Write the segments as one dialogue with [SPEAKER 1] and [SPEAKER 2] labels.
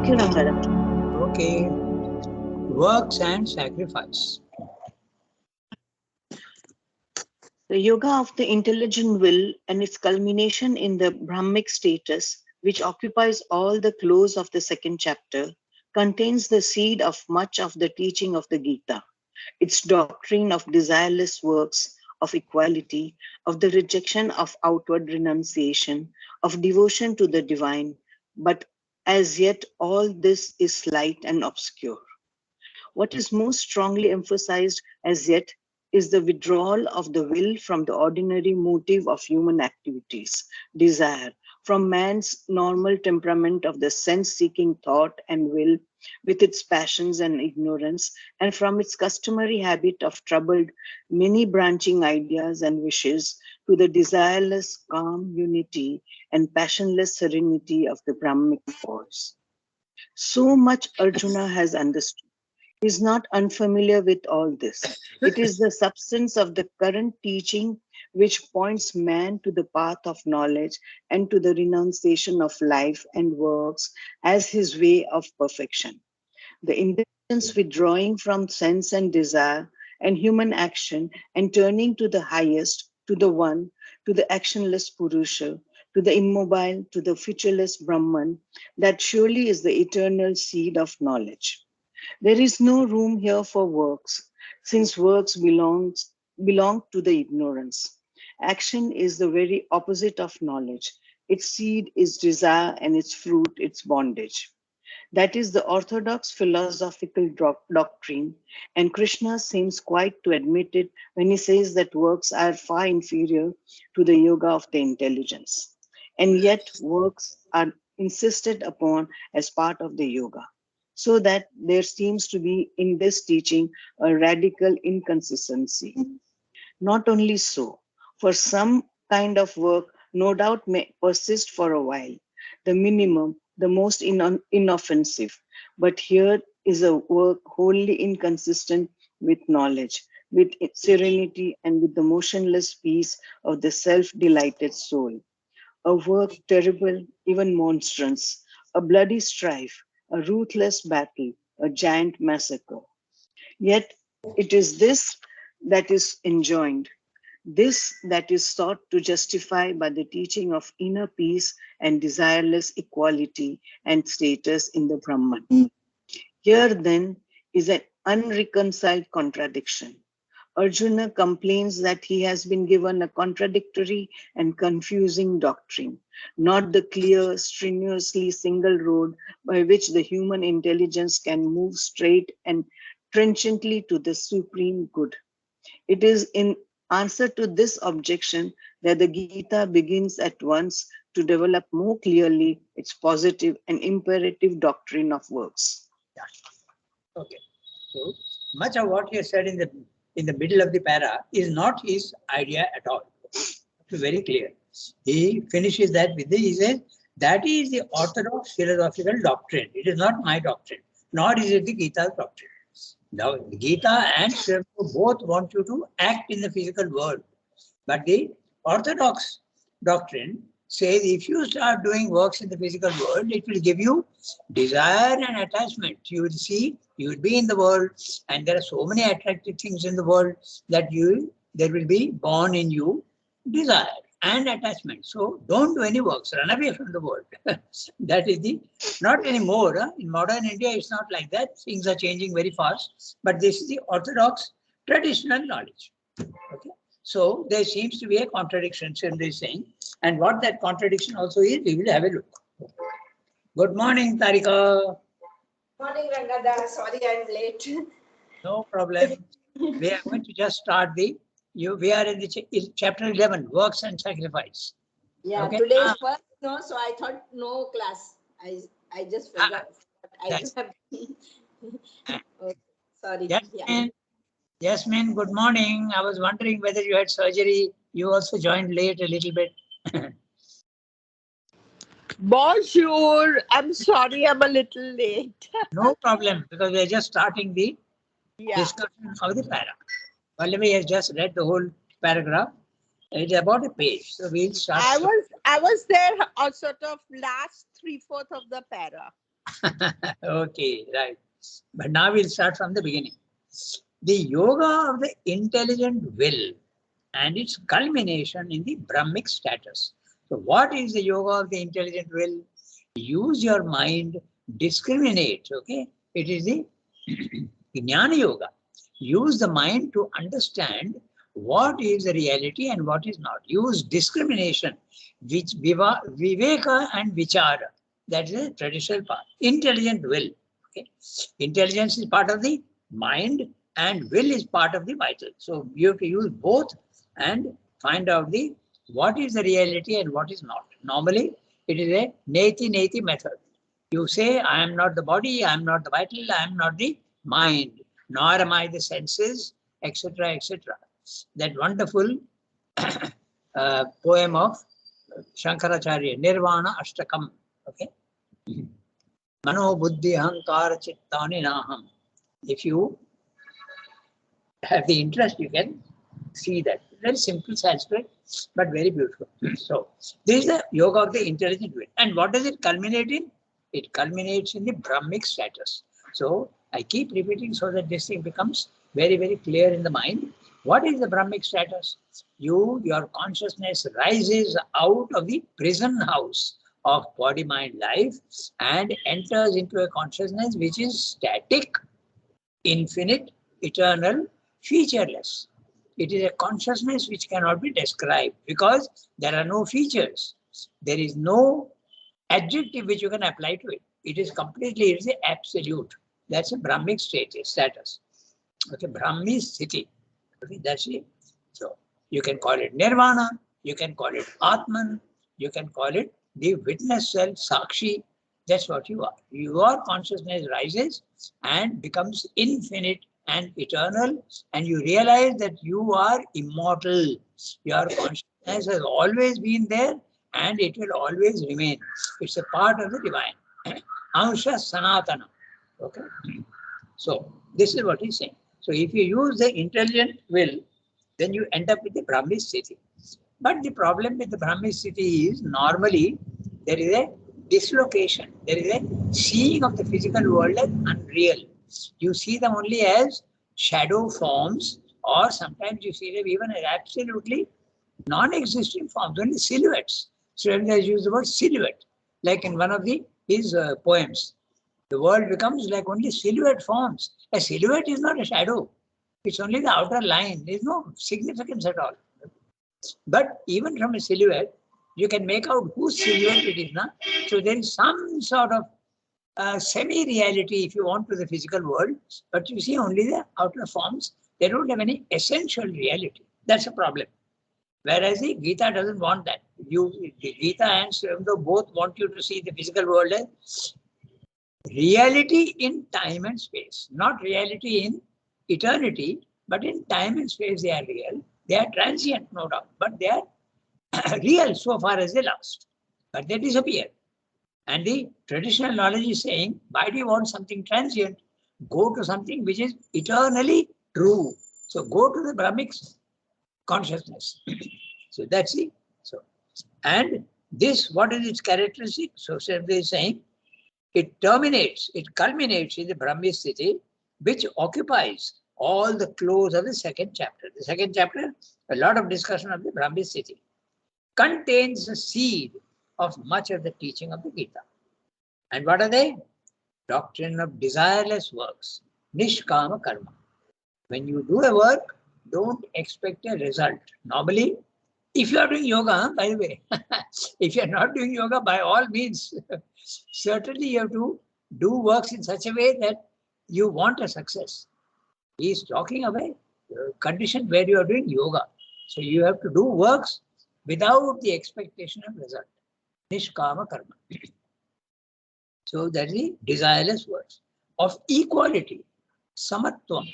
[SPEAKER 1] Thank you, Rangarajan.
[SPEAKER 2] Okay. Works and sacrifice.
[SPEAKER 1] The yoga of the intelligent will and its culmination in the Brahmic status, which occupies all the close of the second chapter, contains the seed of much of the teaching of the Gita. Its doctrine of desireless works, of equality, of the rejection of outward renunciation, of devotion to the divine, but as yet all this is slight and obscure. What is most strongly emphasized as yet is the withdrawal of the will from the ordinary motive of human activities, desire, from man's normal temperament of the sense seeking thought and will, with its passions and ignorance, and from its customary habit of troubled, many branching ideas and wishes, to the desireless calm unity and passionless serenity of the Brahmic force. So much Arjuna has understood. He is not unfamiliar with all this. It is the substance of the current teaching which points man to the path of knowledge and to the renunciation of life and works as his way of perfection. The intelligence withdrawing from sense and desire and human action and turning to the highest, to the one, to the actionless Purusha, to the immobile, to the featureless Brahman, that surely is the eternal seed of knowledge. There is no room here for works, since works belong to the ignorance. Action is the very opposite of knowledge. Its seed is desire and its fruit its bondage. That is the orthodox philosophical doctrine, and Krishna seems quite to admit it when he says that works are far inferior to the yoga of the intelligence. And yet works are insisted upon as part of the yoga, so that there seems to be in this teaching a radical inconsistency. Not only so, for some kind of work no doubt may persist for a while, the minimum, the most inoffensive, but here is a work wholly inconsistent with knowledge, with its serenity, and with the motionless peace of the self-delighted soul. A work terrible, even monstrous, a bloody strife, a ruthless battle, a giant massacre. Yet it is this that is enjoined, this that is sought to justify by the teaching of inner peace and desireless equality and status in the Brahman. Here then is an unreconciled contradiction. Arjuna complains that he has been given a contradictory and confusing doctrine, not the clear, strenuously single road by which the human intelligence can move straight and trenchantly to the supreme good. It is in answer to this objection that the Gita begins at once to develop more clearly its positive and imperative doctrine of works.
[SPEAKER 2] Okay. So much of what he said in the middle of the para is not his idea at all. It's very clear. He finishes that with this. He says that is the orthodox philosophical doctrine. It is not my doctrine, nor is it the Gita's doctrine. Now, Gita and Sri both want you to act in the physical world. But the orthodox doctrine says if you start doing works in the physical world, it will give you desire and attachment. You will see, you will be in the world, and there are so many attractive things in the world that there will be born in you desire and attachment. So don't do any works, run away from the world. That is not anymore. In modern India, it's not like that. Things are changing very fast. But this is the orthodox traditional knowledge. Okay. So there seems to be a contradiction in this thing. And what that contradiction also is, we will have a look. Good morning, Tarika.
[SPEAKER 3] Morning, Rangadhar. Sorry, I'm late.
[SPEAKER 2] No problem. We are going to just start we are in the chapter 11, works and sacrifice.
[SPEAKER 3] Yeah,
[SPEAKER 2] okay?
[SPEAKER 3] Today is first, no, so I thought no class. I just forgot. I just have. Okay, sorry.
[SPEAKER 2] Yasmin, good morning. I was wondering whether you had surgery. You also joined late a little bit.
[SPEAKER 4] Bonjour. I'm sorry I'm a little late.
[SPEAKER 2] No problem, because we are just starting the discussion of the para. Pallavi has just read the whole paragraph. It's about a page. So we'll start.
[SPEAKER 4] I was there sort of last 3/4 of the para.
[SPEAKER 2] Okay, right. But now we'll start from the beginning. The yoga of the intelligent will and its culmination in the Brahmic status. So, what is the yoga of the intelligent will? Use your mind, discriminate. Okay, it is the Jnana Yoga. Use the mind to understand what is the reality and what is not. Use discrimination, which viveka and vichara. That is the traditional part. Intelligent will. Okay. Intelligence is part of the mind and will is part of the vital. So you have to use both and find out the what is the reality and what is not. Normally, it is a neti method. You say, I am not the body, I am not the vital, I am not the mind, nor am I the senses, etc., etc. That wonderful poem of Shankaracharya, Nirvana Ashtakam. Okay. Mano Buddhi Ahankara Chittani Naham. If you have the interest, you can see that. Very simple Sanskrit, but very beautiful. So, this is the yoga of the intelligent will. And what does it culminate in? It culminates in the Brahmic status. So, I keep repeating so that this thing becomes very, very clear in the mind. What is the Brahmic status? Your consciousness rises out of the prison house of body, mind, life and enters into a consciousness which is static, infinite, eternal, featureless. It is a consciousness which cannot be described because there are no features. There is no adjective which you can apply to it. It is completely, it is absolute. That's a Brahmic status. Okay, Brahmi sthiti. Okay, that's it. So you can call it Nirvana, you can call it Atman, you can call it the witness self, Sakshi. That's what you are. Your consciousness rises and becomes infinite and eternal, and you realize that you are immortal. Your consciousness has always been there and it will always remain. It's a part of the divine. Amsha Sanatana. Okay. So this is what he's saying. So if you use the intelligent will, then you end up with the Brahmi Sthiti. But the problem with the Brahmi Sthiti is normally there is a dislocation. There is a seeing of the physical world as unreal. You see them only as shadow forms, or sometimes you see them even as absolutely non-existing forms, only silhouettes. So I use the word silhouette, like in one of his poems. The world becomes like only silhouette forms. A silhouette is not a shadow. It's only the outer line. There's no significance at all. But even from a silhouette, you can make out whose silhouette it is. Na? So there is some sort of semi-reality, if you want, to the physical world. But you see only the outer forms. They don't have any essential reality. That's a problem. Whereas the Gita doesn't want that. The Gita and Srimdo both want you to see the physical world as reality in time and space, not reality in eternity, but in time and space they are real. They are transient, no doubt, but they are real so far as they last. But they disappear. And the traditional knowledge is saying, why do you want something transient? Go to something which is eternally true. So go to the Brahmic consciousness. So that's it. So, and this, what is its characteristic? So simply saying, it terminates, it culminates in the Brahmi Sthiti, which occupies all the close of the second chapter. The second chapter, a lot of discussion of the Brahmi Sthiti, contains the seed of much of the teaching of the Gita. And what are they? Doctrine of desireless works, nishkama karma. When you do a work, don't expect a result. Normally, if you are doing yoga, by the way, if you are not doing yoga, by all means, certainly you have to do works in such a way that you want a success. He is talking about a condition where you are doing yoga. So you have to do works without the expectation of result. Nishkama karma. So that is the desireless works. Of equality, samatvam.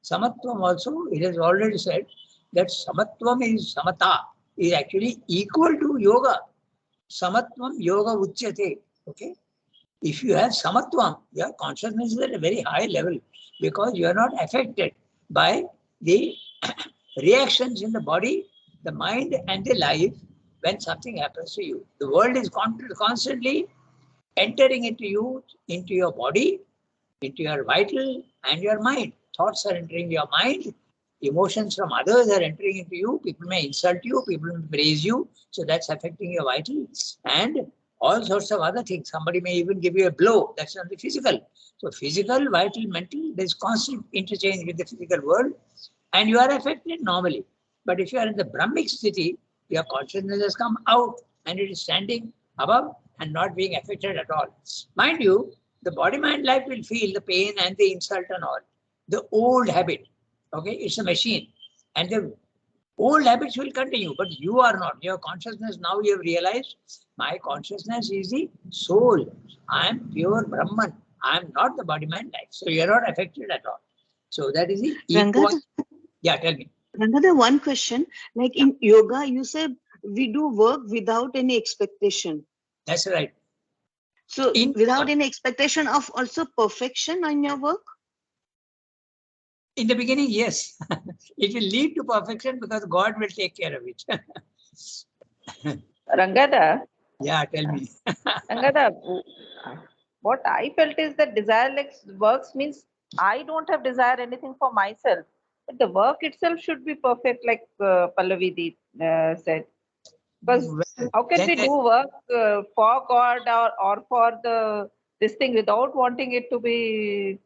[SPEAKER 2] Samatvam also, it has already said that samatvam is samata, is actually equal to yoga. Samatvam yoga uchyate. Okay. If you have samatvam, your consciousness is at a very high level because you are not affected by the reactions in the body, the mind, and the life when something happens to you. The world is constantly entering into you, into your body, into your vital and your mind. Thoughts are entering your mind. Emotions from others are entering into you. People may insult you. People may praise you. So that's affecting your vital and all sorts of other things. Somebody may even give you a blow. That's not the physical. So physical, vital, mental, there's constant interchange with the physical world and you are affected normally. But if you are in the Brahmic sthiti, your consciousness has come out and it is standing above and not being affected at all. Mind you, the body mind life will feel the pain and the insult and all. The old habit, okay, it's a machine. And the old habits will continue, but you are not. Your consciousness, now you have realized, my consciousness is the soul. I am pure Brahman. I am not the body mind life. So you are not affected at all. So that is the equal.
[SPEAKER 1] Rangada,
[SPEAKER 2] Yeah, tell me.
[SPEAKER 1] Rangada, one question. Like
[SPEAKER 2] Yeah,
[SPEAKER 1] in yoga, you said we do work without any expectation.
[SPEAKER 2] that's right.
[SPEAKER 1] So
[SPEAKER 2] In
[SPEAKER 1] without any expectation of also perfection on your work?
[SPEAKER 2] in the beginning, yes, it will lead to perfection because God will take care of it.
[SPEAKER 4] Rangada,
[SPEAKER 2] Yeah, tell me.
[SPEAKER 4] Rangada, what I felt is that desireless works means I don't have desire anything for myself. But the work itself should be perfect, like said. Because
[SPEAKER 2] Well,
[SPEAKER 4] how can we do work for God or for the this thing without wanting it to be,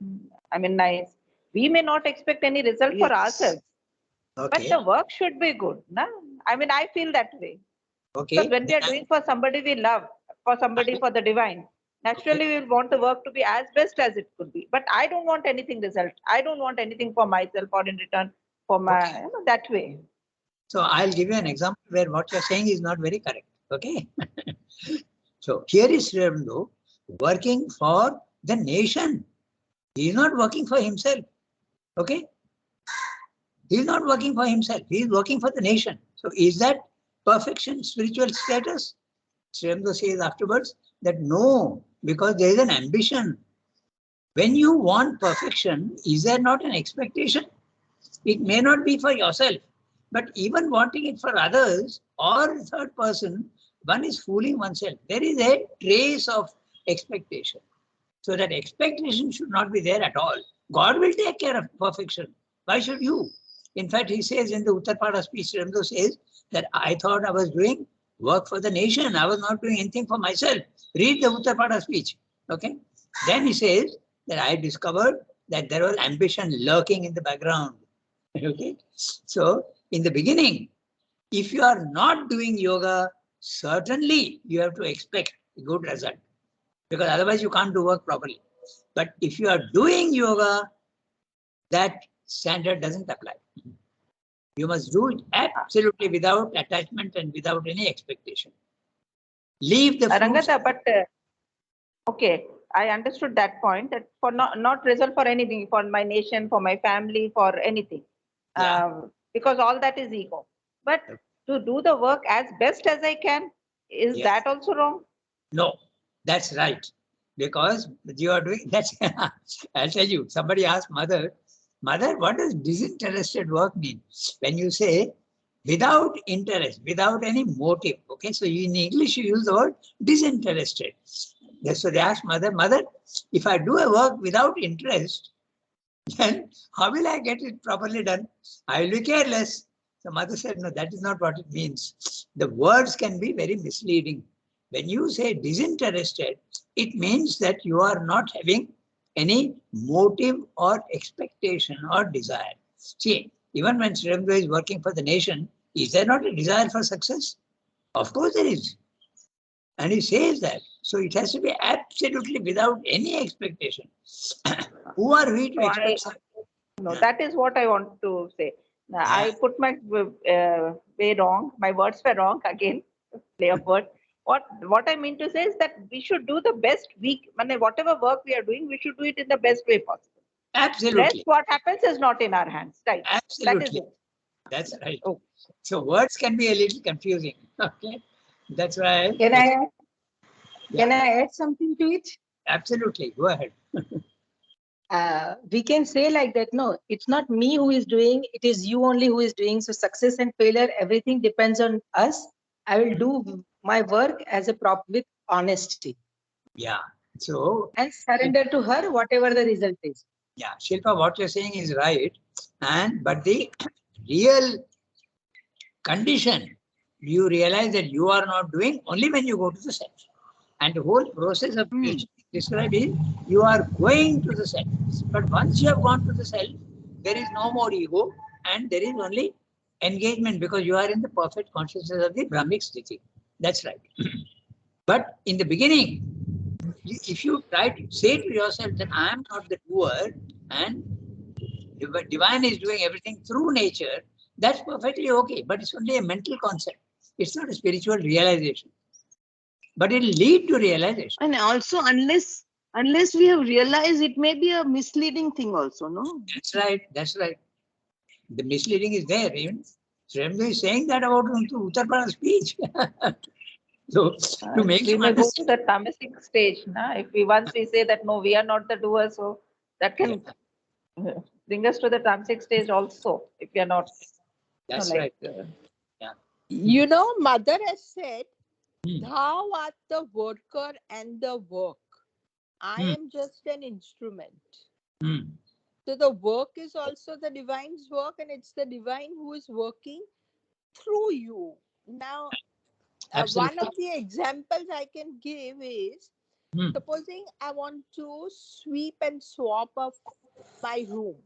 [SPEAKER 4] I mean, nice? We may not expect any result for
[SPEAKER 1] Yes.
[SPEAKER 4] ourselves, but
[SPEAKER 2] okay,
[SPEAKER 4] the work should be good. Na? I mean, I feel that way. Because
[SPEAKER 2] okay,
[SPEAKER 4] when we are doing for somebody we love, for somebody for the divine,
[SPEAKER 2] okay,
[SPEAKER 4] naturally we will want the work to be as best as it could be. But I don't want anything result. I don't want anything for myself or in return for
[SPEAKER 2] okay.
[SPEAKER 4] my, that way.
[SPEAKER 2] So I'll give you an example where what you're saying is not very correct. Okay. So here is Sri Aurobindo working for the nation. He is not working for himself. Okay. He is not working for himself. He is working for the nation. So is that perfection spiritual status? Sri Aurobindo says afterwards that no, because there is an ambition. When you want perfection, is there not an expectation? It may not be for yourself, but even wanting it for others or third person, one is fooling oneself. There is a trace of expectation. So that expectation should not be there at all. God will take care of perfection. Why should you? In fact, he says in the Uttarpada speech, Ramdo says that I thought I was doing work for the nation. I was not doing anything for myself. Read the Uttarpada speech. Okay. Then he says that I discovered that there was ambition lurking in the background. Okay. So in the beginning, if you are not doing yoga, certainly you have to expect a good result because otherwise you can't do work properly. But if you are doing yoga, that standard doesn't apply. You must do it absolutely without attachment and without any expectation. Leave the fruits.
[SPEAKER 4] Rangada, but okay, I understood that point that for not result for anything, for my nation, for my family, for anything,
[SPEAKER 2] Yeah.
[SPEAKER 4] because all that is ego. But to do the work as best as I can, is
[SPEAKER 2] Yes.
[SPEAKER 4] that also wrong?
[SPEAKER 2] No, that's right. Because you are doing that's I'll tell you, somebody asked mother, what does disinterested work mean? When you say without interest, without any motive. Okay, so in English you use the word disinterested. So they asked mother, if I do a work without interest, then how will I get it properly done? I will be careless. So mother said, no, that is not what it means. The words can be very misleading. When you say disinterested, it means that you are not having any motive or expectation or desire. See, even when Sri Aurobindo is working for the nation, is there not a desire for success? Of course there is. And he says that. So it has to be absolutely without any expectation. Who are we to
[SPEAKER 4] So
[SPEAKER 2] expect something?
[SPEAKER 4] no, that is what I want to say. Now,
[SPEAKER 2] Yeah,
[SPEAKER 4] I put my way wrong. My words were wrong again. Play of words. What I mean to say is that we should do the best whatever work we are doing, we should do it in the best way possible. Rest,
[SPEAKER 2] absolutely.
[SPEAKER 4] what happens is not in our hands. Right. That is
[SPEAKER 2] Absolutely.
[SPEAKER 4] it.
[SPEAKER 2] That's right.
[SPEAKER 4] Oh.
[SPEAKER 2] So words can be a little confusing. Okay. That's why.
[SPEAKER 5] Can I
[SPEAKER 2] Yeah,
[SPEAKER 5] can I add something to it?
[SPEAKER 2] absolutely. Go ahead.
[SPEAKER 5] We can say like that. No, it's not me who is doing. It is you only who is doing. So success and failure, everything depends on us. I will do my work as a prop with honesty.
[SPEAKER 2] Yeah. So,
[SPEAKER 5] And surrender to her, whatever the result is.
[SPEAKER 2] yeah, Shilpa, what you're saying is right. But the real condition you realize that you are not doing only when you go to the self. And the whole process of described is you are going to the self. But once you have gone to the self, there is no more ego and there is only engagement because you are in the perfect consciousness of the Brahmic sthiti. That's right. But in the beginning, if you try to say to yourself that I am not the doer and divine is doing everything through nature, that's perfectly okay. But it's only a mental concept. It's not a spiritual realization. But it will lead to realization.
[SPEAKER 1] And also, unless we have realized, it may be a misleading thing also, no?
[SPEAKER 2] That's right. That's right. The misleading is there. Even Srimji is saying that about Uttar Pradesh speech. So to make
[SPEAKER 4] We
[SPEAKER 2] him
[SPEAKER 4] may go to
[SPEAKER 2] understand.
[SPEAKER 4] the tamasic stage. Na? If we once we say that no, we are not the doer, so that can bring us to the tamasic stage also. If we are not,
[SPEAKER 2] That's
[SPEAKER 4] like.
[SPEAKER 2] right. Yeah.
[SPEAKER 3] You know, Mother has said,
[SPEAKER 2] Hmm.
[SPEAKER 3] Thou art the worker and the work. I
[SPEAKER 2] Hmm.
[SPEAKER 3] am just an instrument.
[SPEAKER 2] Hmm.
[SPEAKER 3] So the work is also the divine's work, and it's the divine who is working through you. Now, one
[SPEAKER 2] Absolutely.
[SPEAKER 3] of the examples I can give is,
[SPEAKER 2] Hmm.
[SPEAKER 3] supposing I want to sweep and swap up my room.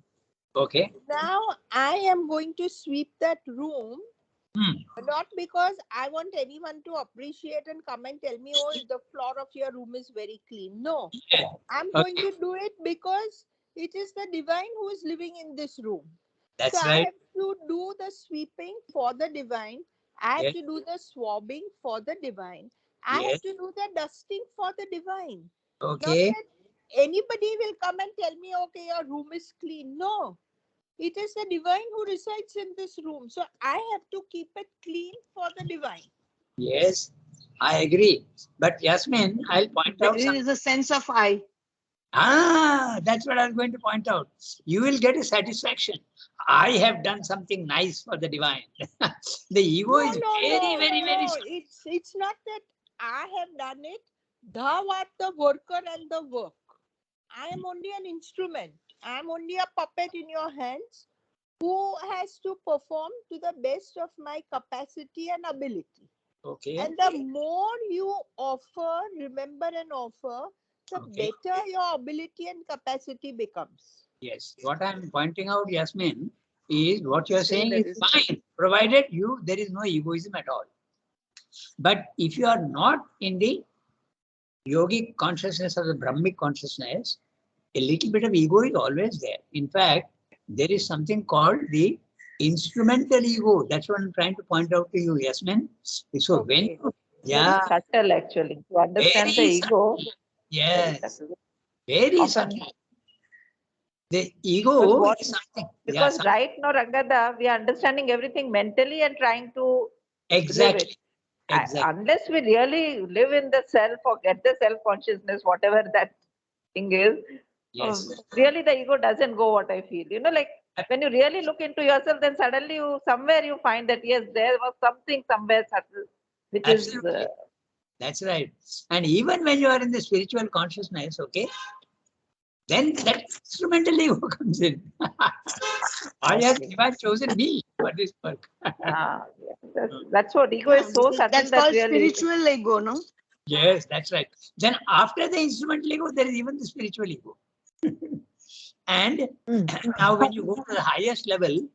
[SPEAKER 2] Okay.
[SPEAKER 3] Now I am going to sweep that room,
[SPEAKER 2] Hmm.
[SPEAKER 3] not because I want anyone to appreciate and come and tell me, oh, the floor of your room is very clean. No,
[SPEAKER 2] Yeah.
[SPEAKER 3] I'm going to do it because it is the divine who is living in this room. So
[SPEAKER 2] That's
[SPEAKER 3] I
[SPEAKER 2] right.
[SPEAKER 3] have to do the sweeping for the divine. I have
[SPEAKER 2] Yes.
[SPEAKER 3] to do the swabbing for the divine. I
[SPEAKER 2] Yes.
[SPEAKER 3] have to do the dusting for the divine. Not
[SPEAKER 2] Okay.
[SPEAKER 3] that anybody will come and tell me, okay, your room is clean. No, it is the divine who resides in this room. So I have to keep it clean for the divine.
[SPEAKER 2] Yes. I agree. But Yasmin, I'll point
[SPEAKER 1] There
[SPEAKER 2] out something.
[SPEAKER 1] is a sense of I.
[SPEAKER 2] That's what I was going to point out. You will get a satisfaction. I have done something nice for the divine. The ego
[SPEAKER 3] No,
[SPEAKER 2] is
[SPEAKER 3] no,
[SPEAKER 2] very,
[SPEAKER 3] no,
[SPEAKER 2] very, very
[SPEAKER 3] no. It's not that I have done it. Thou art the worker and the work. I am only an instrument. I am only a puppet in your hands who has to perform to the best of my capacity and ability.
[SPEAKER 2] okay.
[SPEAKER 3] And the more you offer, remember and offer, the
[SPEAKER 2] Okay.
[SPEAKER 3] better your ability and capacity becomes.
[SPEAKER 2] Yes. What I'm pointing out, Yasmin, is what you're
[SPEAKER 1] So
[SPEAKER 2] saying
[SPEAKER 1] there
[SPEAKER 2] is
[SPEAKER 1] is
[SPEAKER 2] fine, provided there is no egoism at all. But if you are not in the yogic consciousness or the Brahmic consciousness, a little bit of ego is always there. In fact, there is something called the instrumental ego. That's what I'm trying to point out to you, Yasmin. So when
[SPEAKER 4] Okay. Very
[SPEAKER 2] yeah,
[SPEAKER 4] subtle actually. To understand the
[SPEAKER 2] very subtle.
[SPEAKER 4] ego, very
[SPEAKER 2] Yes,
[SPEAKER 4] subtle.
[SPEAKER 2] very
[SPEAKER 4] Often
[SPEAKER 2] subtle. The
[SPEAKER 4] because
[SPEAKER 2] ego
[SPEAKER 4] what
[SPEAKER 2] is something. Yeah,
[SPEAKER 4] because right now, Rangada, we are understanding everything mentally and trying to live it.
[SPEAKER 2] exactly. Exactly.
[SPEAKER 4] Unless we really live in the self or get the self consciousness, whatever that thing is,
[SPEAKER 2] Yes.
[SPEAKER 4] really the ego doesn't go. What I feel, like when you really look into yourself, then suddenly somewhere you find that yes, there was something somewhere subtle, which is
[SPEAKER 2] Absolutely. That's right. And even when you are in the spiritual consciousness, okay, then that instrumental ego comes in. I have
[SPEAKER 4] okay.
[SPEAKER 2] divine chosen me for this work.
[SPEAKER 4] Yeah, that's what ego
[SPEAKER 1] yeah,
[SPEAKER 4] is so
[SPEAKER 1] because
[SPEAKER 4] subtle
[SPEAKER 1] that's
[SPEAKER 4] that
[SPEAKER 1] called
[SPEAKER 4] really.
[SPEAKER 1] spiritual ego, no?
[SPEAKER 2] Yes, that's right. Then after the instrumental ego, there is even the spiritual ego. And now when you go to the highest level,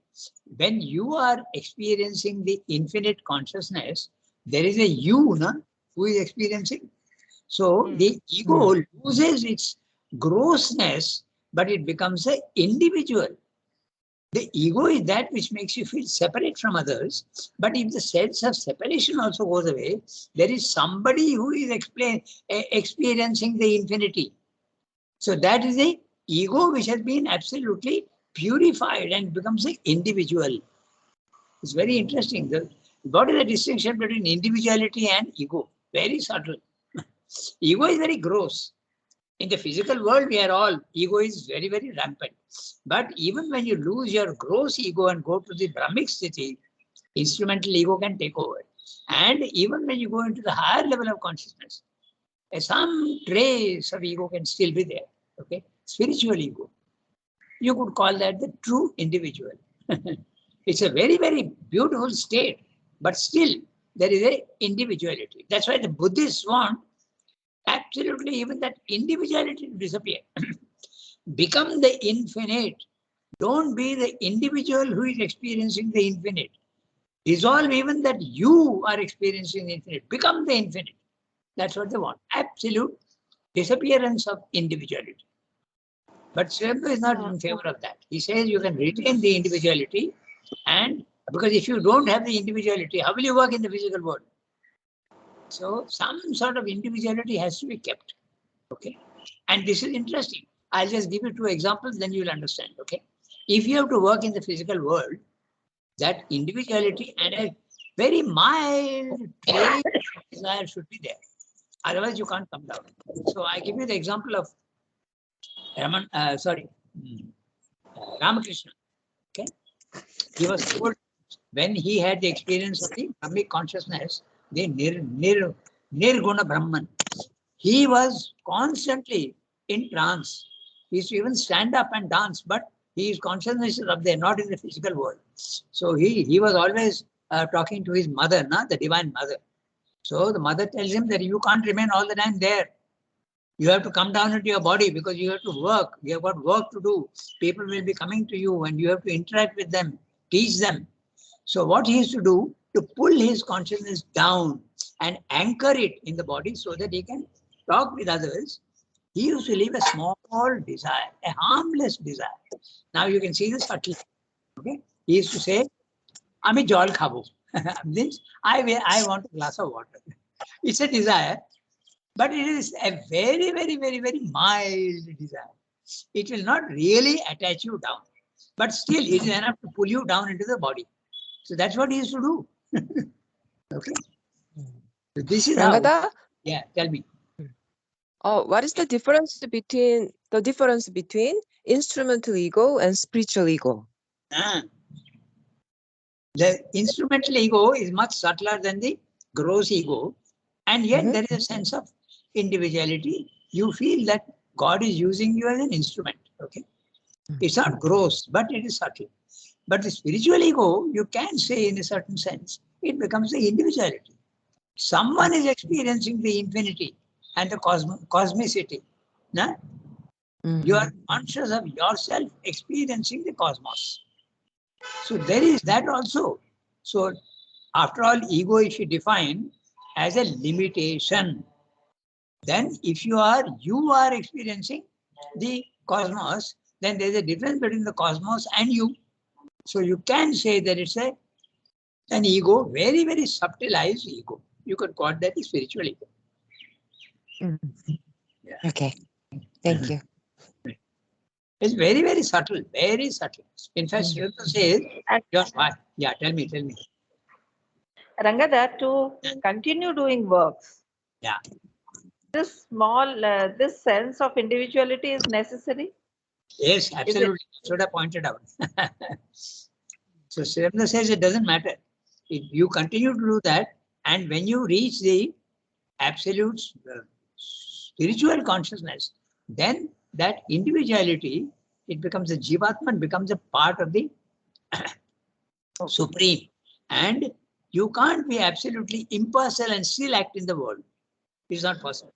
[SPEAKER 2] when you are experiencing the infinite consciousness, there is a you na, who is experiencing. So the ego loses its grossness, but it becomes an individual. The ego is that which makes you feel separate from others. But if the sense of separation also goes away, there is somebody who is experiencing the infinity. So that is the ego which has been absolutely purified and becomes an individual. It's very interesting. What is the distinction between individuality and ego? Very subtle. Ego is very gross. In the physical world, we are all, ego is very, very rampant. But even when you lose your gross ego and go to the Brahmic sthiti, instrumental ego can take over. And even when you go into the higher level of consciousness, some trace of ego can still be there. Okay, spiritual ego. You could call that the true individual. It's a very, very beautiful state, but still there is a individuality. That's why the Buddhists want absolutely even that individuality to disappear. Become the infinite. Don't be the individual who is experiencing the infinite. Dissolve even that you are experiencing the infinite. Become the infinite. That's what they want. Absolute disappearance of individuality. But Sri Aurobindo is not in favor of that. He says you can retain the individuality, and because if you don't have the individuality, how will you work in the physical world? So some sort of individuality has to be kept. Okay. And this is interesting. I'll just give you 2 examples, then you'll understand. Okay. If you have to work in the physical world, that individuality and a very mild trait of desire should be there. Otherwise, you can't come down. So I give you the example of Ramakrishna. Okay. He was told when he had the experience of the Brahmic consciousness, the Nirguna Brahman, he was constantly in trance. He used to even stand up and dance, but his consciousness is up there, not in the physical world. So he was always talking to his mother, the divine mother. So the mother tells him that you can't remain all the time there. You have to come down into your body because you have to work. You have got work to do. People will be coming to you and you have to interact with them, teach them. So what he used to do, to pull his consciousness down and anchor it in the body so that he can talk with others, he used to leave a small desire, a harmless desire. Now you can see the subtlety. Okay? He used to say, Ami jal khabo. Means I want a glass of water. It's a desire, but it is a very, very, very, very mild desire. It will not really attach you down, but still it is enough to pull you down into the body. So that's what he used to do. Okay. So this is how.
[SPEAKER 6] Rangada,
[SPEAKER 2] Yeah, tell me.
[SPEAKER 6] what is the difference between instrumental ego and spiritual ego?
[SPEAKER 2] The instrumental ego is much subtler than the gross ego, and yet there is a sense of individuality. You feel that God is using you as an instrument. Okay, it's not gross, but it is subtle. But the spiritual ego, you can say in a certain sense, it becomes the individuality. Someone is experiencing the infinity and the cosmicity. No? You are conscious of yourself experiencing the cosmos. So there is that also. So after all, ego, if you define as a limitation, then if you are experiencing the cosmos, then there is a difference between the cosmos and you. So you can say that it's an ego, very, very subtilized ego. You could call that a spiritual ego. Yeah.
[SPEAKER 6] Okay, thank you.
[SPEAKER 2] It's very, very subtle, very subtle. In fact, Sri Aurobindo says, yeah, tell me.
[SPEAKER 4] Rangada, to continue doing works,
[SPEAKER 2] Yeah.
[SPEAKER 4] this sense of individuality is necessary.
[SPEAKER 2] Yes, absolutely. Should have pointed out. So Sri Aurobindo says it doesn't matter. If you continue to do that, and when you reach the absolute spiritual consciousness, then that individuality, it becomes a jivatman, becomes a part of the supreme. And you can't be absolutely impartial and still act in the world. It's not possible.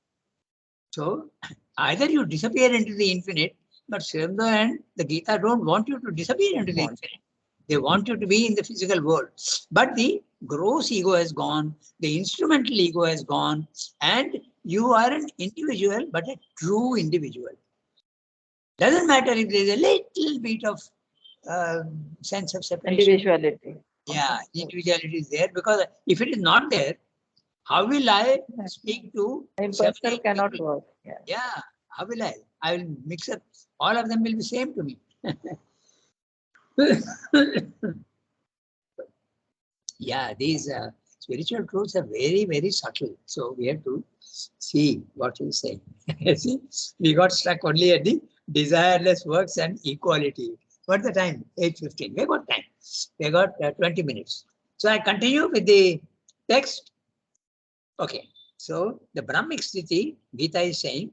[SPEAKER 2] So either you disappear into the infinite, but Sri Aurobindo and the Gita don't want you to disappear into the infinite. They want you to be in the physical world. But the gross ego has gone, the instrumental ego has gone, and you are an individual, but a true individual. Doesn't matter if there's a little bit of sense of separation.
[SPEAKER 4] Individuality.
[SPEAKER 2] Yeah, individuality is there, because if it is not there, how will I speak to
[SPEAKER 4] Impersonal
[SPEAKER 2] several
[SPEAKER 4] cannot
[SPEAKER 2] people?
[SPEAKER 4] work.
[SPEAKER 2] Yeah, how will I? I will mix up. All of them will be same to me. Yeah, these spiritual truths are very, very subtle. So we have to see what you say. See, we got stuck only at the desireless works and equality. What's the time? 8:15. We got time. We got 20 minutes. So I continue with the text. Okay. So the Brahmic Sthiti, Gita is saying,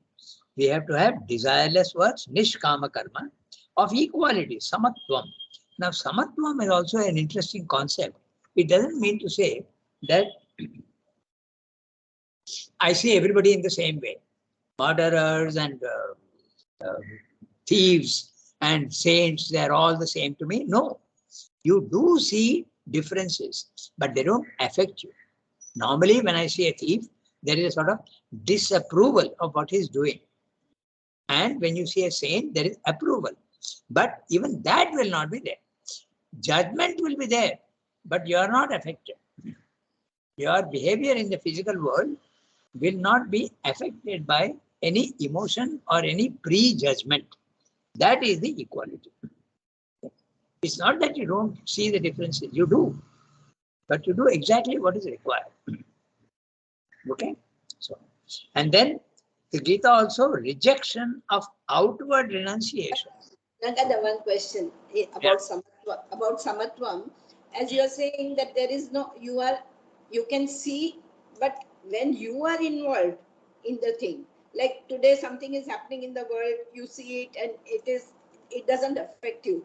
[SPEAKER 2] we have to have desireless works, nishkama karma, of equality, samatvam. Now, samatvam is also an interesting concept. It doesn't mean to say that I see everybody in the same way. Murderers and thieves and saints, they're all the same to me. No, you do see differences, but they don't affect you. Normally, when I see a thief, there is a sort of disapproval of what he's doing. And when you see a saint, there is approval. But even that will not be there. Judgment will be there, but you are not affected. Your behavior in the physical world will not be affected by any emotion or any prejudgment. That is the equality. It's not that you don't see the differences, you do, but you do exactly what is required. Okay? So, and then the Gita also rejection of outward renunciation.
[SPEAKER 7] Nagada, one question about samatva, about samatvam. As you are saying that there is no, you can see, but when you are involved in the thing, like today something is happening in the world, you see it and it doesn't affect you.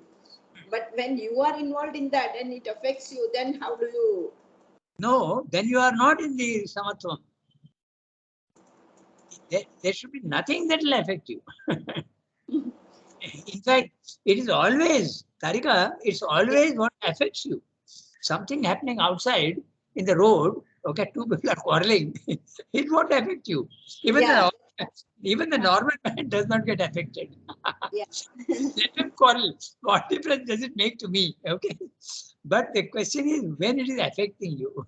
[SPEAKER 7] But when you are involved in that and it affects you, then how do you?
[SPEAKER 2] No, then you are not in the samatvam. There should be nothing that will affect you. In fact, it is always, Tarika, it's always what affects you. Something happening outside in the road, okay, two people are quarreling, it won't affect you. Even the normal man does not get affected.
[SPEAKER 7] Yeah.
[SPEAKER 2] Let him quarrel. What difference does it make to me? Okay. But the question is when it is affecting you.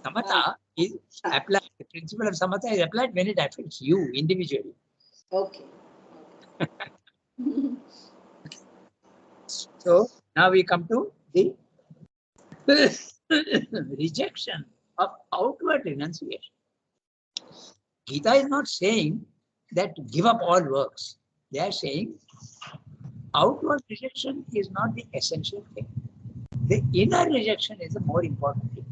[SPEAKER 2] Samatha is applied. The principle of samatha is applied when it affects you individually.
[SPEAKER 7] Okay.
[SPEAKER 2] So now we come to the rejection of outward renunciation. Gita is not saying that give up all works. They are saying outward rejection is not the essential thing. The inner rejection is the more important thing.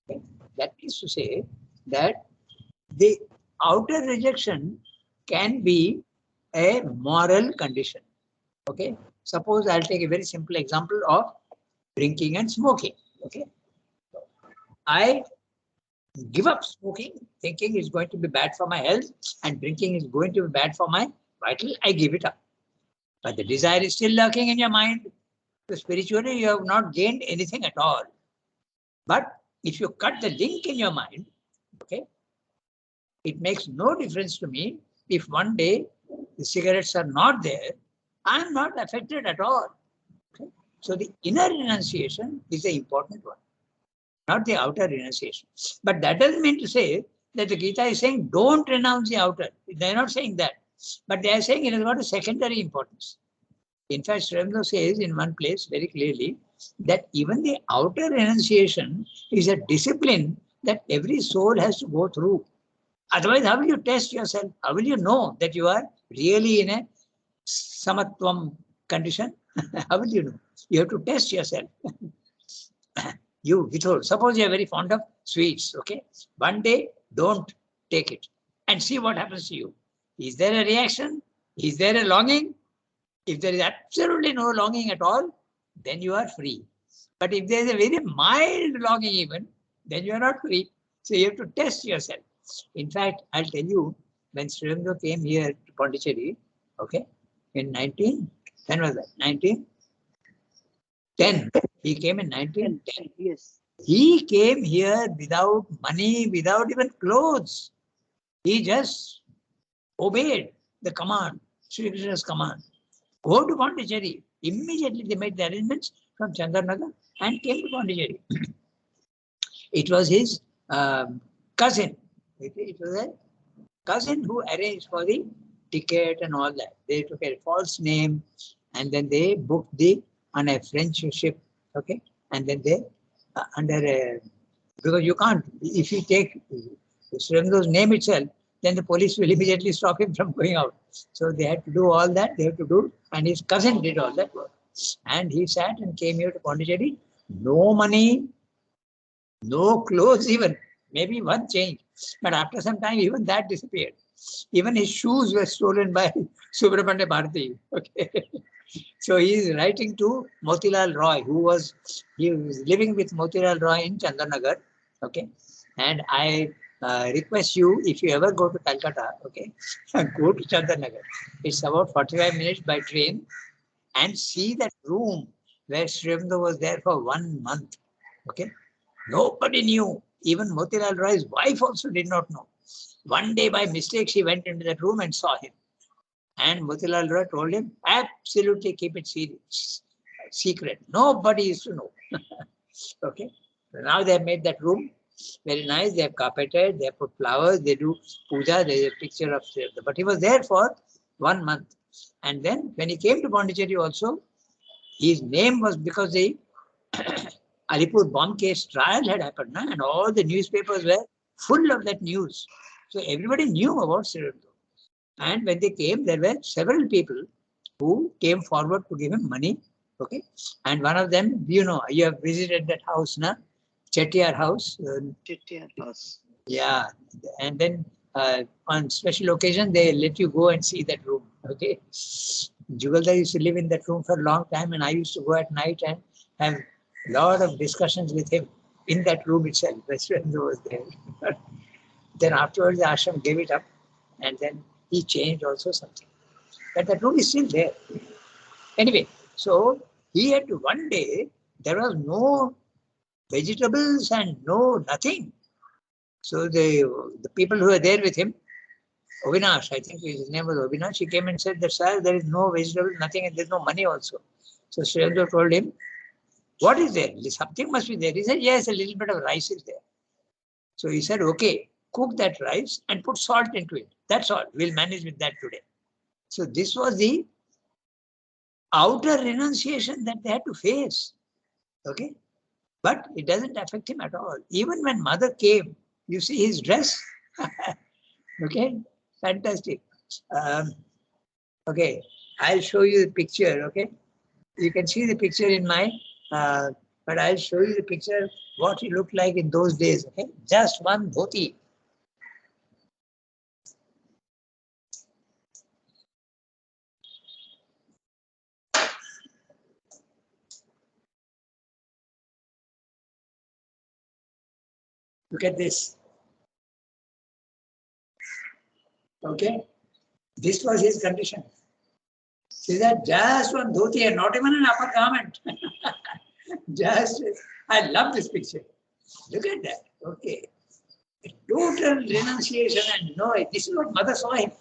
[SPEAKER 2] Okay? That means to say that the outer rejection can be a moral condition. Okay. Suppose I'll take a very simple example of drinking and smoking. Okay. I give up smoking, thinking it's going to be bad for my health, and drinking is going to be bad for my vital. I give it up. But the desire is still lurking in your mind. So spiritually, you have not gained anything at all. But if you cut the link in your mind, okay, it makes no difference to me if one day the cigarettes are not there. I am not affected at all. Okay? So the inner renunciation is the important one, not the outer renunciation. But that doesn't mean to say that the Gita is saying don't renounce the outer. They're not saying that. But they are saying it has got a secondary importance. In fact, Sri Aurobindo says in one place very clearly that even the outer renunciation is a discipline that every soul has to go through. Otherwise, how will you test yourself? How will you know that you are really in a samatvam condition? How will you know? You have to test yourself. You withhold. Suppose you are very fond of sweets, okay? One day, don't take it and see what happens to you. Is there a reaction? Is there a longing? If there is absolutely no longing at all, then you are free. But if there is a very mild longing even, then you are not free. So you have to test yourself. In fact, I'll tell you, when Sri Aurobindo came here to Pondicherry, okay, in when was that? 1910. He came in 1910.
[SPEAKER 1] Yes.
[SPEAKER 2] He came here without money, without even clothes. He just obeyed the command, Sri Krishna's command. Go to Pondicherry. Immediately they made the arrangements from Chandranagar and came to Pondicherry. It was his cousin. It was a cousin who arranged for the ticket and all that. They took a false name and then they booked on a French ship. Okay. And then they because you can't, if you take Sri Aurobindo's name itself, then the police will immediately stop him from going out. So they had to do all that, they had to do, and his cousin did all that work. And he sat and came here to Pondicherry, no money, No clothes even, maybe one change. But after some time, even that disappeared. Even his shoes were stolen by Subramanya Bharati. Okay. So he is writing to Motilal Roy, he was living with Motilal Roy in Chandanagar. Okay. And I request you, if you ever go to Calcutta, okay, go to Chandanagar. It's about 45 minutes by train, and see that room where Srimdo was there for 1 month. Okay. Nobody knew. Even Motilal Roy's wife also did not know. One day by mistake, she went into that room and saw him. And Motilal Roy told him, absolutely keep it secret. Nobody is to know. Okay. So now they have made that room very nice. They have carpeted, they have put flowers, they do puja, there is a picture of Srimdo. But he was there for 1 month. And then when he came to Pondicherry also, his name was because the Alipur bomb case trial had happened, and all the newspapers were full of that news. So everybody knew about Srirando. And when they came, there were several people who came forward to give him money. Okay. And one of them, you have visited that house, na? Chettiar house.
[SPEAKER 1] Chettiar house.
[SPEAKER 2] Yeah. And then on special occasion, they let you go and see that room. Okay. Jugalda used to live in that room for a long time, and I used to go at night and have a lot of discussions with him in that room itself. That's when he was there. Then afterwards, the ashram gave it up, and then he changed also something. But that room is still there. Anyway, so he had to, one day, there was no vegetables and no nothing. So the people who were there with him, Avinash, I think his name was Avinash, he came and said that, sir, there is no vegetable, nothing, and there's no money also. So Srirendra told him, what is there? Something must be there. He said, yes, a little bit of rice is there. So he said, okay, cook that rice and put salt into it. That's all. We'll manage with that today. So this was the outer renunciation that they had to face. Okay. But it doesn't affect him at all. Even when mother came, you see his dress. Okay. Fantastic. Okay. I'll show you the picture. Okay. You can see the picture in my, but I'll show you the picture what he looked like in those days. Okay. Just one dhoti. Look at this. Okay. This was his condition. See that? Just one dhoti and not even an upper garment. Just, I love this picture. Look at that. Okay. Total renunciation and no, this is what mother saw him.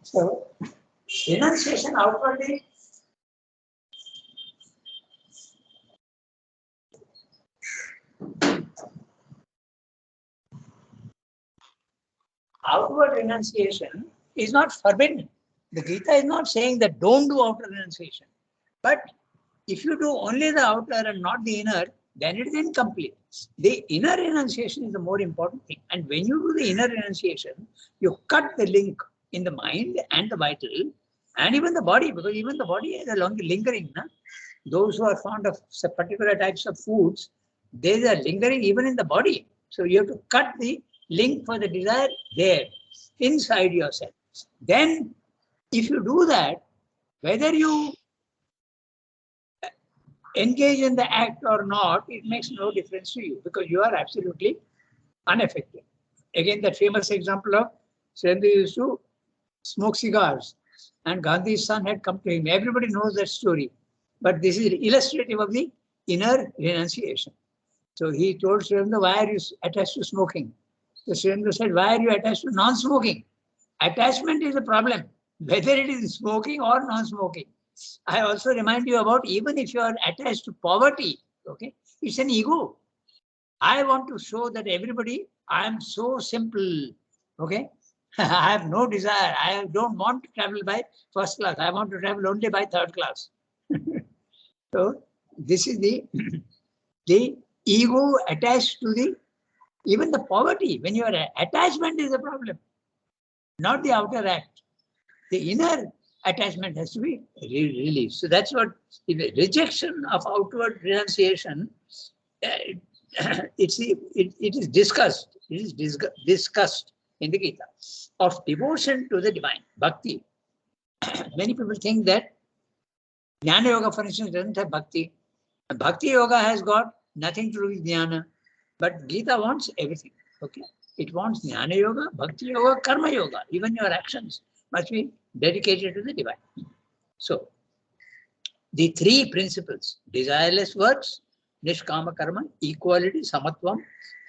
[SPEAKER 2] So, renunciation outwardly. Outward renunciation is not forbidden. The Gita is not saying that don't do outer renunciation. But if you do only the outer and not the inner, then it is incomplete. The inner renunciation is the more important thing. And when you do the inner renunciation, you cut the link in the mind and the vital and even the body, because even the body is a lingering. Na? Those who are fond of some particular types of foods, they are lingering even in the body. So you have to cut the link for the desire there, inside yourself. Then, if you do that, whether you engage in the act or not, it makes no difference to you because you are absolutely unaffected. Again, that famous example of Srendra used to smoke cigars and Gandhi's son had come to him. Everybody knows that story. But this is illustrative of the inner renunciation. So he told Srendra, why are you attached to smoking? So Srendra said, why are you attached to non-smoking? Attachment is a problem, whether it is smoking or non-smoking. I also remind you about even if you are attached to poverty, okay, it's an ego. I want to show that everybody, I am so simple, okay. I have no desire. I don't want to travel by first class. I want to travel only by third class. So this is the ego attached to the even the poverty. When your attachment is a problem, not the outer act. The inner attachment has to be released. So that's what the rejection of outward renunciation it is discussed. It is discussed in the Gita of devotion to the divine, bhakti. Many people think that Jnana Yoga, for instance, doesn't have bhakti. Bhakti Yoga has got nothing to do with Jnana. But Gita wants everything. Okay? It wants Jnana Yoga, Bhakti Yoga, Karma Yoga. Even your actions must be dedicated to the divine. So, the three principles, desireless works, Nishkama Karma, equality, Samatvam,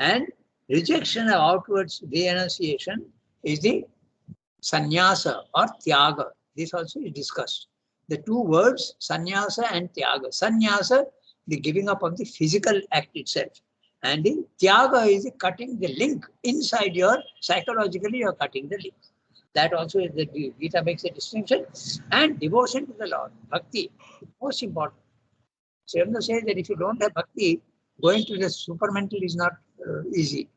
[SPEAKER 2] and rejection of outwards renunciation is the sannyasa or tyaga. This also is discussed. The two words, sannyasa and tyaga. Sannyasa, the giving up of the physical act itself. And the tyaga is the cutting the link inside your, psychologically you're cutting the link. That also is the Gita makes a distinction. And devotion to the Lord, bhakti, most important. Srivanda says that if you don't have bhakti, going to the supramental is not easy.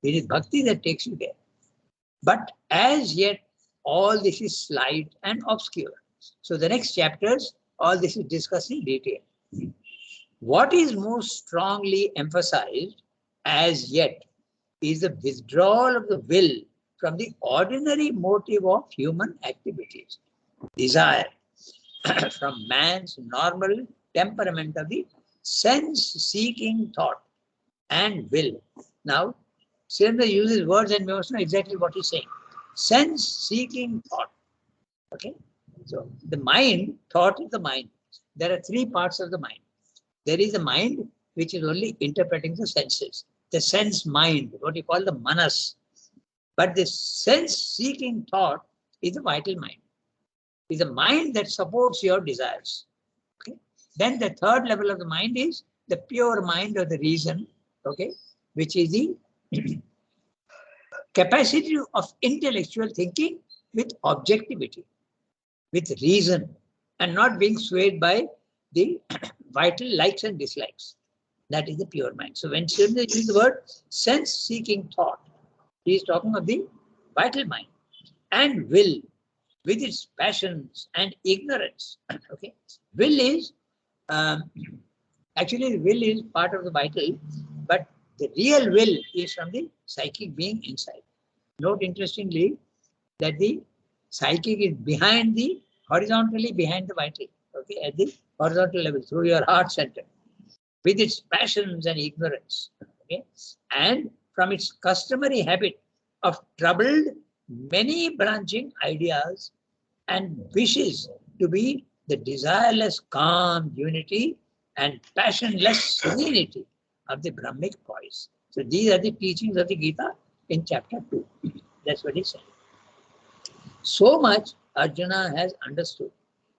[SPEAKER 2] It is bhakti that takes you there. But as yet, all this is slight and obscure. So the next chapters, all this is discussed in detail. What is most strongly emphasized as yet is the withdrawal of the will from the ordinary motive of human activities, desire, from man's normal temperament of the sense-seeking thought and will. Now, Srivanda uses words and we must know exactly what he's saying. Sense-seeking thought. Okay? So, the mind, thought is the mind. There are three parts of the mind. There is a mind which is only interpreting the senses. The sense mind, what you call the manas. But the sense-seeking thought is the vital mind. Is a mind that supports your desires. Okay? Then the third level of the mind is the pure mind or the reason, okay, which is the capacity of intellectual thinking with objectivity, with reason, and not being swayed by the vital likes and dislikes. That is the pure mind. So when Srivanda uses the word sense-seeking thought, he is talking of the vital mind and will, with its passions and ignorance. Okay, will is actually the will is part of the vital, but the real will is from the psychic being inside. Note interestingly that the psychic is behind the horizontally behind the vital. Okay, at the horizontal level through your heart center, with its passions and ignorance. Okay, and from its customary habit of troubled many branching ideas and wishes to be the desireless calm unity and passionless serenity of the Brahmic poise. So these are the teachings of the Gita in chapter 2. That's what he said. So much Arjuna has understood.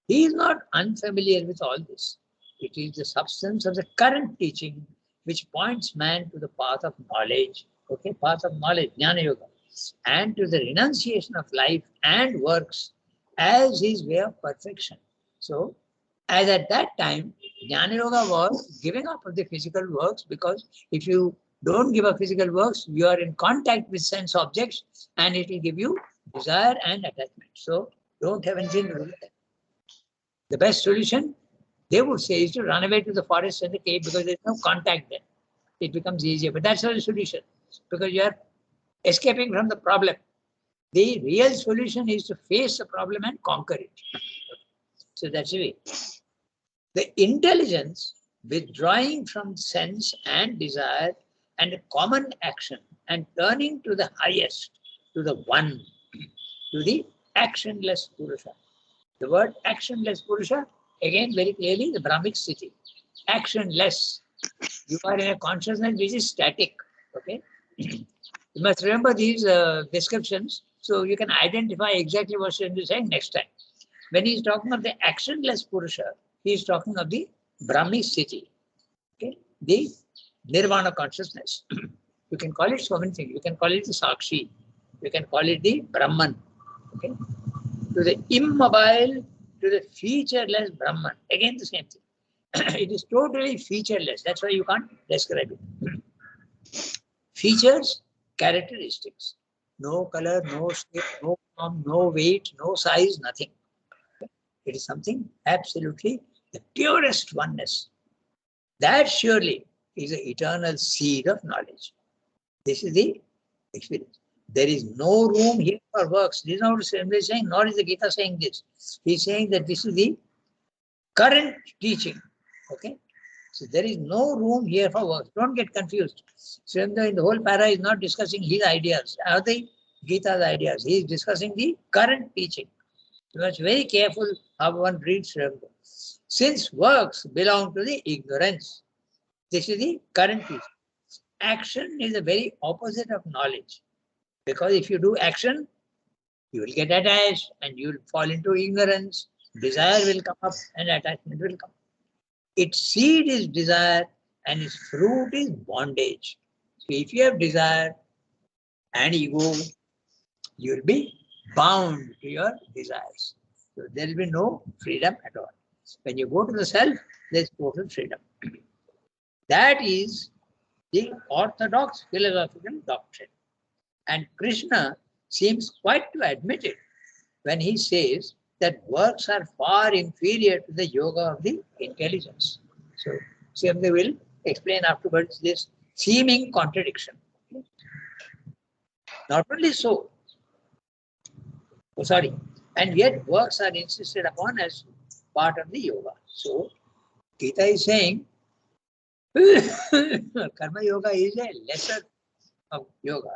[SPEAKER 2] He is not unfamiliar with all this. It is the substance of the current teaching which points man to the path of knowledge, okay, path of knowledge, Jnana Yoga, and to the renunciation of life and works as his way of perfection. So, as at that time, Jnana Yoga was giving up of the physical works, because if you don't give up physical works, you are in contact with sense objects and it will give you desire and attachment. So, don't have anything to do with that. The best solution, they would say, is to run away to the forest and the cave, because there's no contact there. It becomes easier. But that's not the solution, because you are escaping from the problem. The real solution is to face the problem and conquer it. So that's the way. The intelligence withdrawing from sense and desire and common action and turning to the highest, to the one, to the actionless Purusha. The word actionless Purusha, again very clearly the Brahmic city. Actionless. You are in a consciousness which is static. Okay. You must remember these descriptions so you can identify exactly what Srivanda is saying next time. When he is talking of the actionless Purusha, he is talking of the Brahmi city. Okay, the Nirvana consciousness. You can call it so many things. You can call it the Sakshi. You can call it the Brahman. Okay, to the immobile, to the featureless Brahman. Again, the same thing. It is totally featureless. That's why you can't describe it. Features, characteristics. No color, no shape, no form, no weight, no size, nothing. It is something absolutely the purest oneness. That surely is the eternal seed of knowledge. This is the experience. There is no room here for works. This is not what Swami is saying, nor is the Gita saying this. He is saying that this is the current teaching. Okay? So there is no room here for works. Don't get confused. Swami in the whole para is not discussing his ideas or the Gita's ideas. He is discussing the current teaching. You must be very careful how one reads Swami. Since works belong to the ignorance, this is the current teaching. Action is the very opposite of knowledge. Because if you do action, you will get attached and you will fall into ignorance. Desire will come up and attachment will come. Its seed is desire and its fruit is bondage. So if you have desire and ego, you will be bound to your desires. So there will be no freedom at all. When you go to the self, there is total freedom. That is the orthodox philosophical doctrine. And Krishna seems quite to admit it when he says that works are far inferior to the yoga of the intelligence. So, Swami will explain afterwards this seeming contradiction. Not only so, and yet works are insisted upon as part of the yoga. So, Gita is saying, Karma Yoga is a lesser of yoga,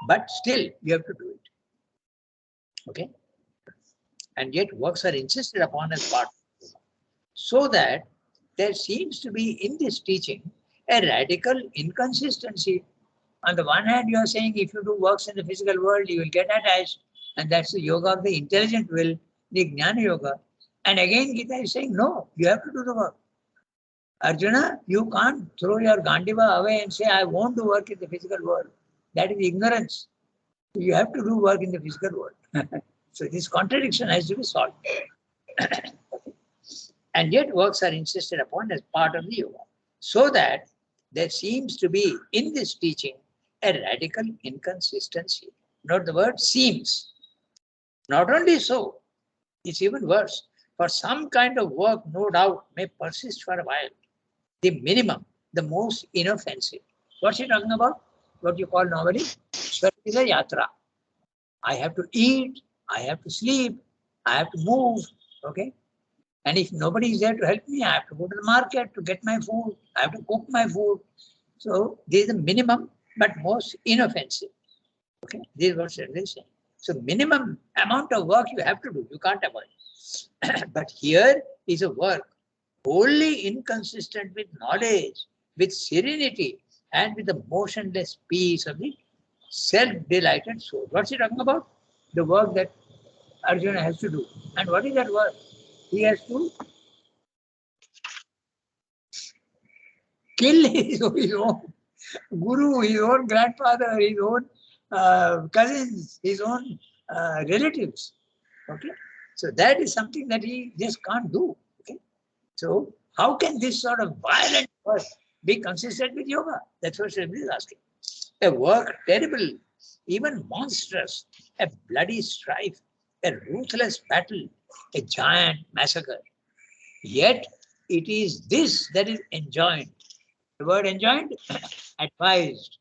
[SPEAKER 2] but still you have to do it. Okay? And yet works are insisted upon as part of yoga. So that there seems to be in this teaching a radical inconsistency. On the one hand, you are saying if you do works in the physical world, you will get attached, and that's the yoga of the intelligent will, the Jnana Yoga. And again, Gita is saying, no, you have to do the work. Arjuna, you can't throw your Gandiva away and say, I won't do work in the physical world. That is ignorance. You have to do work in the physical world. So this contradiction has to be solved. And yet works are insisted upon as part of the yoga. So that there seems to be in this teaching a radical inconsistency. Note the word seems. Not only so, it's even worse. For some kind of work, no doubt, may persist for a while. The minimum, the most inoffensive. What's he talking about? What you call normally Swarila Yatra. I have to eat, I have to sleep, I have to move. Okay? And if nobody is there to help me, I have to go to the market to get my food, I have to cook my food. So this is the minimum but most inoffensive. Okay? This is what Swarila is saying. So minimum amount of work you have to do, you can't avoid. But here is a work wholly inconsistent with knowledge, with serenity, and with the motionless peace of the self-delighted soul. What's he talking about? The work that Arjuna has to do. And what is that work? He has to kill his own guru, his own grandfather, his own cousins, his own relatives. Okay? So that is something that he just can't do. Okay? So how can this sort of violent work be consistent with yoga? That's what Sri is asking. A work terrible, even monstrous, a bloody strife, a ruthless battle, a giant massacre. Yet it is this that is enjoined. The word enjoined, advised,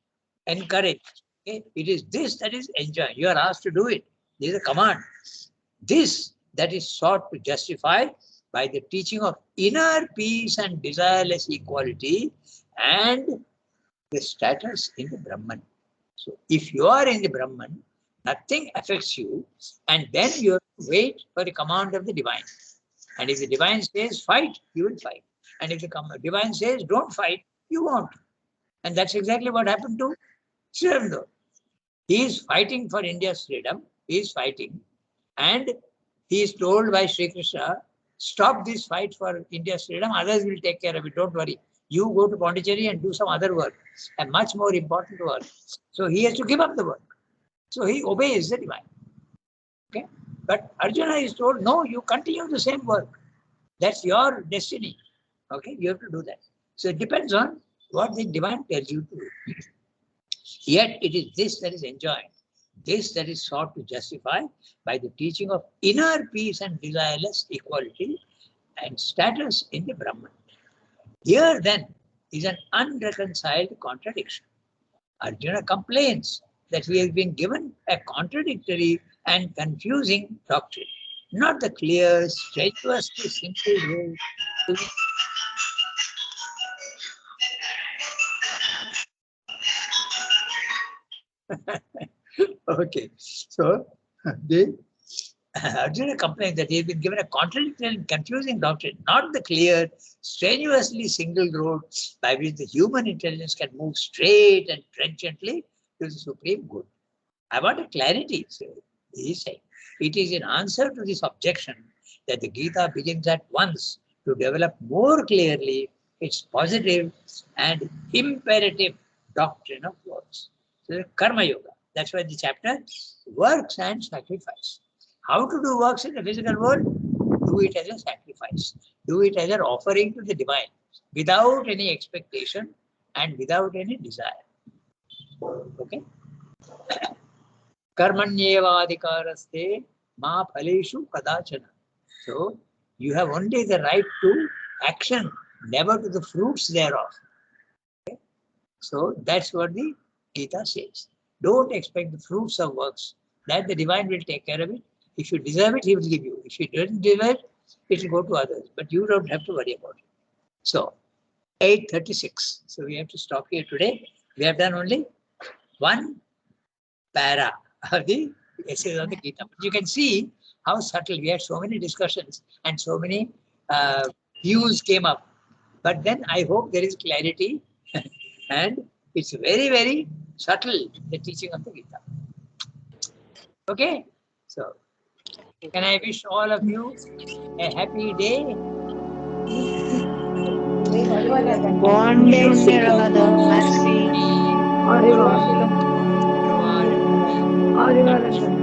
[SPEAKER 2] encouraged. Okay? It is this that is enjoined. You are asked to do it. This is a command. This that is sought to justify by the teaching of inner peace and desireless equality and the status in the Brahman. So if you are in the Brahman, nothing affects you, and then you have to wait for the command of the divine. And if the divine says fight, you will fight. And if the divine says don't fight, you won't. And that's exactly what happened to Sri Aurobindo. He is fighting for India's freedom. He is fighting. And he is told by Sri Krishna, stop this fight for India's freedom, others will take care of it, don't worry. You go to Pondicherry and do some other work, a much more important work. So he has to give up the work. So he obeys the divine. Okay? But Arjuna is told, no, you continue the same work. That's your destiny. Okay? You have to do that. So it depends on what the divine tells you to do. Yet it is this that is enjoined. This that is sought to justify by the teaching of inner peace and desireless equality and status in the Brahman. Here then is an unreconciled contradiction. Arjuna complains that he has been given a contradictory and confusing doctrine, not the clear, strenuously simple way to okay. So the Arjuna complains that he has been given a contradictory and confusing doctrine, not the clear, strenuously single road by which the human intelligence can move straight and trenchantly to the supreme good. I want a clarity, sir. He is saying. It is in answer to this objection that the Gita begins at once to develop more clearly its positive and imperative doctrine of works. So, Karma Yoga. That's why the chapter works and sacrifice. How to do works in the physical world? Do it as a sacrifice. Do it as an offering to the divine without any expectation and without any desire. Okay? Karmanyevadhikaraste ma phaleshu kadachana. So you have only the right to action, never to the fruits thereof. Okay? So that's what the Gita says. Don't expect the fruits of works. That the divine will take care of it. If you deserve it, he will give you. If you don't deserve it, it will go to others. But you don't have to worry about it. So 8:36. So we have to stop here today. We have done only one para of the essays of the Gita. But you can see how subtle. We had so many discussions and so many views came up. But then I hope there is clarity and it's very, very subtle, the teaching of the Gita. Okay? So, can I wish all of you a happy day?
[SPEAKER 1] Buon Punyaragada. Merci.
[SPEAKER 2] Everyone.